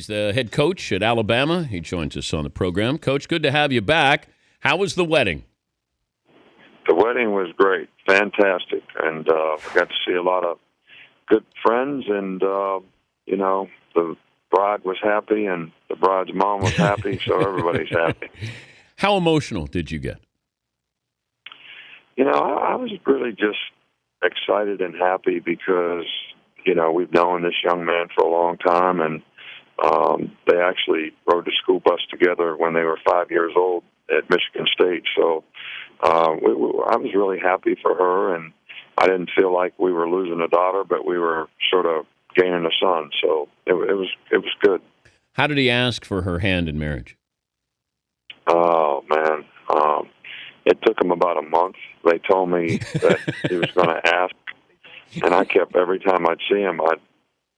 He's the head coach at Alabama. He joins us on the program. Coach, good to have you back. How was the wedding? The wedding was great, fantastic, and we got to see a lot of good friends, and the bride was happy, and the bride's mom was happy, so everybody's happy. How emotional did you get? I was really just excited and happy because we've known this young man for a long time, and they actually rode the school bus together when they were 5 years old at Michigan State. So I was really happy for her, and I didn't feel like we were losing a daughter, but we were sort of gaining a son. So it was good. How did he ask for her hand in marriage? Oh man, it took him about a month. They told me that he was going to ask, and I kept every time I'd see him, I'd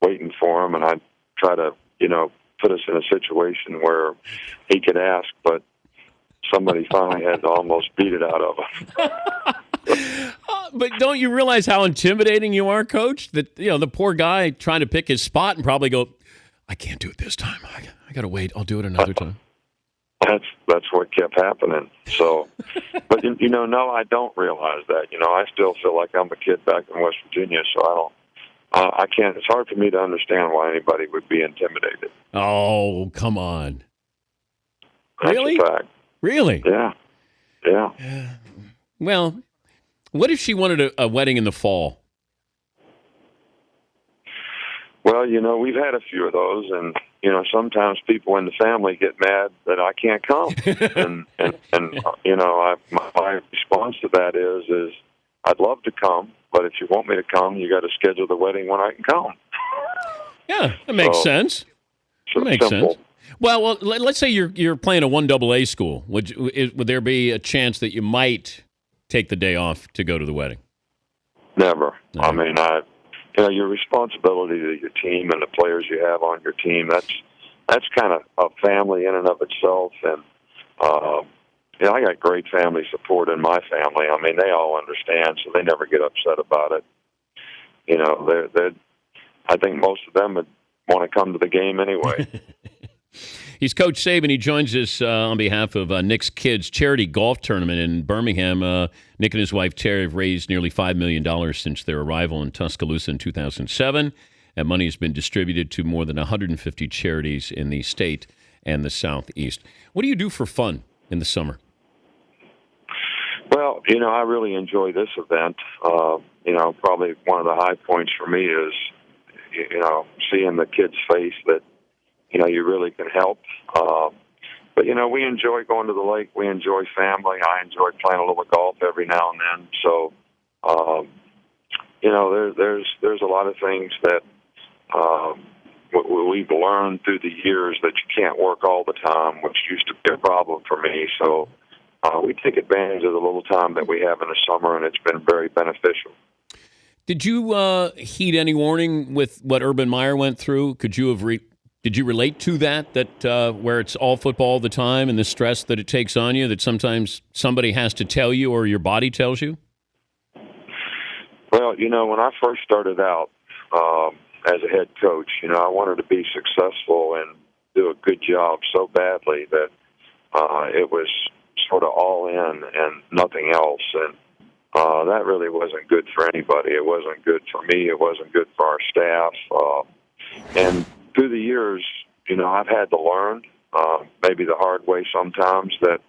waiting for him, and I'd try to put us in a situation where he could ask, but somebody finally had to almost beat it out of him. But don't you realize how intimidating you are, Coach? That the poor guy trying to pick his spot and probably go, I can't do it this time. I got to wait. I'll do it another time. That's what kept happening. So, but no, I don't realize that. I still feel like I'm a kid back in West Virginia, so I can't. It's hard for me to understand why anybody would be intimidated. Oh, come on. That's Really? a fact. Really? Yeah. Well, what if she wanted a wedding in the fall? Well, we've had a few of those, and sometimes people in the family get mad that I can't come, and my response to that is I'd love to come, but if you want me to come, you got to schedule the wedding when I can come. Yeah, that makes sense. That makes sense. Well, let's say you're playing a 1AA school. Would there be a chance that you might take the day off to go to the wedding? Never. I mean, your responsibility to your team and the players you have on your team, that's kind of a family in and of itself. And, I got great family support in my family. I mean, they all understand, so they never get upset about it. I think most of them would want to come to the game anyway. He's Coach Saban. He joins us on behalf of Nick's Kids Charity Golf Tournament in Birmingham. Nick and his wife, Terry, have raised nearly $5 million since their arrival in Tuscaloosa in 2007. That money has been distributed to more than 150 charities in the state and the Southeast. What do you do for fun in the summer? Well, I really enjoy this event. Probably one of the high points for me is, seeing the kid's face that, you really can help. But, we enjoy going to the lake. We enjoy family. I enjoy playing a little golf every now and then. So, there's a lot of things that we've learned through the years that you can't work all the time, which used to be a problem for me. So we take advantage of the little time that we have in the summer, and it's been very beneficial. Did you heed any warning with what Urban Meyer went through? Could you have did you relate to that where it's all football all the time and the stress that it takes on you, that sometimes somebody has to tell you or your body tells you? Well, when I first started out as a head coach, I wanted to be successful and do a good job so badly that it was sort of all in and nothing else. And that really wasn't good for anybody. It wasn't good for me. It wasn't good for our staff. And through the years, I've had to learn, maybe the hard way sometimes, that,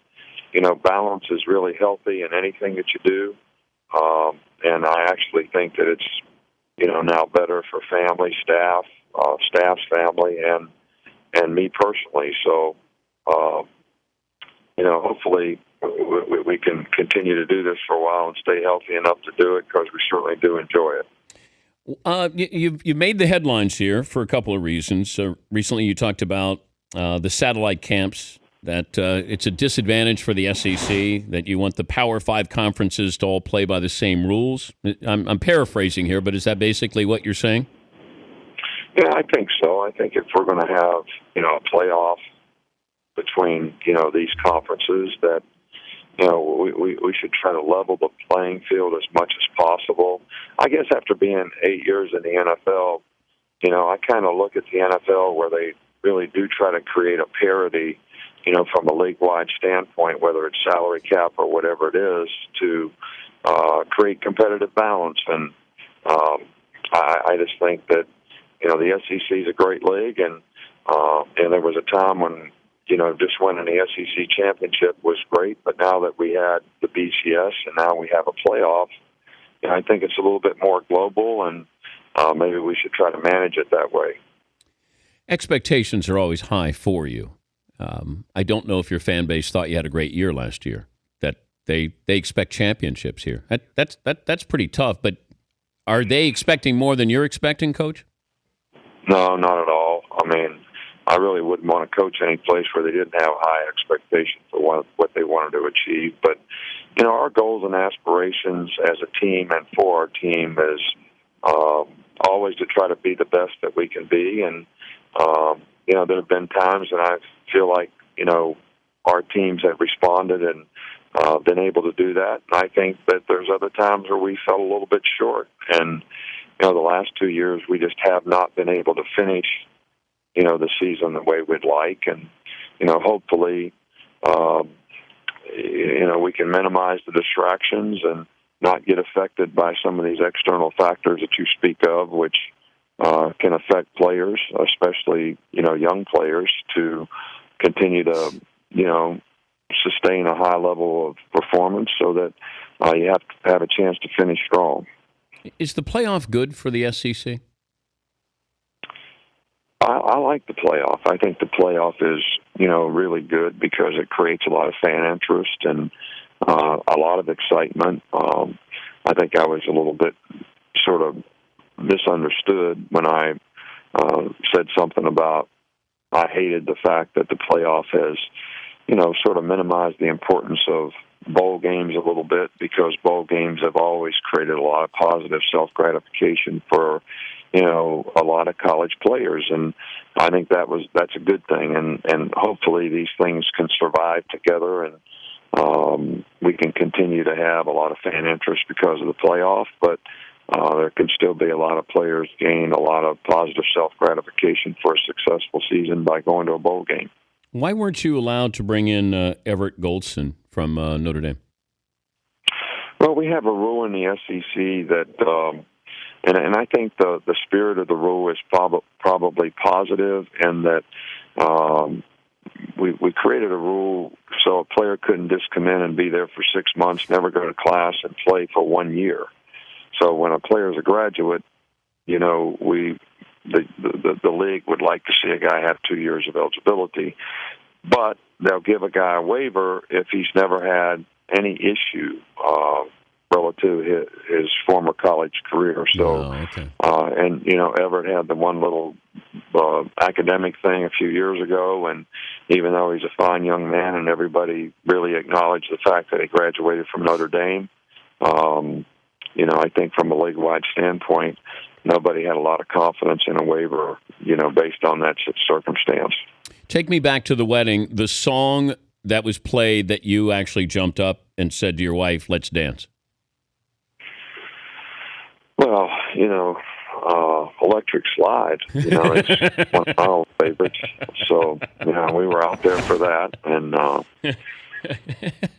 balance is really healthy in anything that you do. And I actually think that it's, now better for family, staff's family, and me personally. So, hopefully we can continue to do this for a while and stay healthy enough to do it, because we certainly do enjoy it. You've made the headlines here for a couple of reasons. Recently, you talked about the satellite camps, that it's a disadvantage for the SEC, that you want the Power 5 conferences to all play by the same rules. I'm paraphrasing here, but is that basically what you're saying? Yeah, I think so. I think if we're going to have, a playoff between, these conferences, that, we should try to level the playing field as much as possible. I guess after being 8 years in the NFL, I kind of look at the NFL where they really do try to create a parity, from a league-wide standpoint, whether it's salary cap or whatever it is, to create competitive balance. And I just think that, the SEC is a great league, and there was a time when, just winning the SEC championship was great, but now that we had the BCS and now we have a playoff, I think it's a little bit more global, and maybe we should try to manage it that way. Expectations are always high for you. I don't know if your fan base thought you had a great year last year, that they expect championships here. That's pretty tough, but are they expecting more than you're expecting, Coach? No, not at all. I mean, I really wouldn't want to coach any place where they didn't have high expectations for what they wanted to achieve. But, our goals and aspirations as a team and for our team is always to try to be the best that we can be. And, there have been times that I feel like, our teams have responded and been able to do that. And I think that there's other times where we fell a little bit short. And, the last 2 years we just have not been able to finish the season the way we'd like. And, hopefully, we can minimize the distractions and not get affected by some of these external factors that you speak of, which can affect players, especially, young players, to continue to, sustain a high level of performance so that you have to have a chance to finish strong. Is the playoff good for the SEC? I like the playoff. I think the playoff is, really good because it creates a lot of fan interest and a lot of excitement. I think I was a little bit sort of misunderstood when I said something about I hated the fact that the playoff has, sort of minimized the importance of bowl games a little bit, because bowl games have always created a lot of positive self-gratification for, a lot of college players. And I think that's a good thing. And hopefully these things can survive together, and we can continue to have a lot of fan interest because of the playoff. But there can still be a lot of players gain a lot of positive self-gratification for a successful season by going to a bowl game. Why weren't you allowed to bring in Everett Goldston from Notre Dame? Well, we have a rule in the SEC that, and I think the spirit of the rule is probably positive, and that we created a rule so a player couldn't just come in and be there for 6 months, never go to class, and play for 1 year. So when a player is a graduate, the league would like to see a guy have 2 years of eligibility, but they'll give a guy a waiver if he's never had any issue relative to his former college career. So, and Everett had the one little academic thing a few years ago, and even though he's a fine young man and everybody really acknowledged the fact that he graduated from Notre Dame, I think from a league-wide standpoint, nobody had a lot of confidence in a waiver, based on that circumstance. Take me back to the wedding. The song that was played that you actually jumped up and said to your wife, "Let's dance." Well, Electric Slide, it's one of my old favorites. So, we were out there for that, and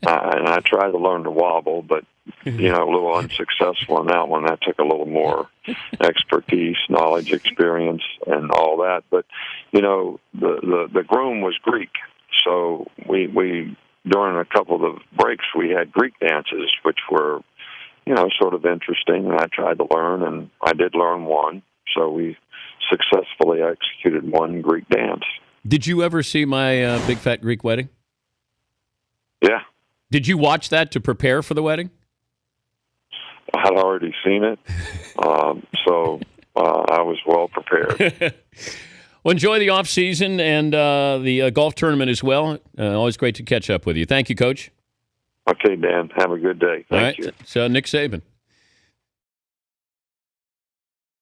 I tried to learn to wobble, but a little unsuccessful in that one. That took a little more expertise, knowledge, experience, and all that. But the groom was Greek, so we during a couple of breaks we had Greek dances, which were sort of interesting, and I tried to learn, and I did learn one. So we successfully executed one Greek dance. Did you ever see my Big Fat Greek Wedding? Yeah. Did you watch that to prepare for the wedding? I had already seen it, so I was well prepared. Well, enjoy the off season and the golf tournament as well. Always great to catch up with you. Thank you, Coach. Okay, Dan. Have a good day. Thank you. So, Nick Saban.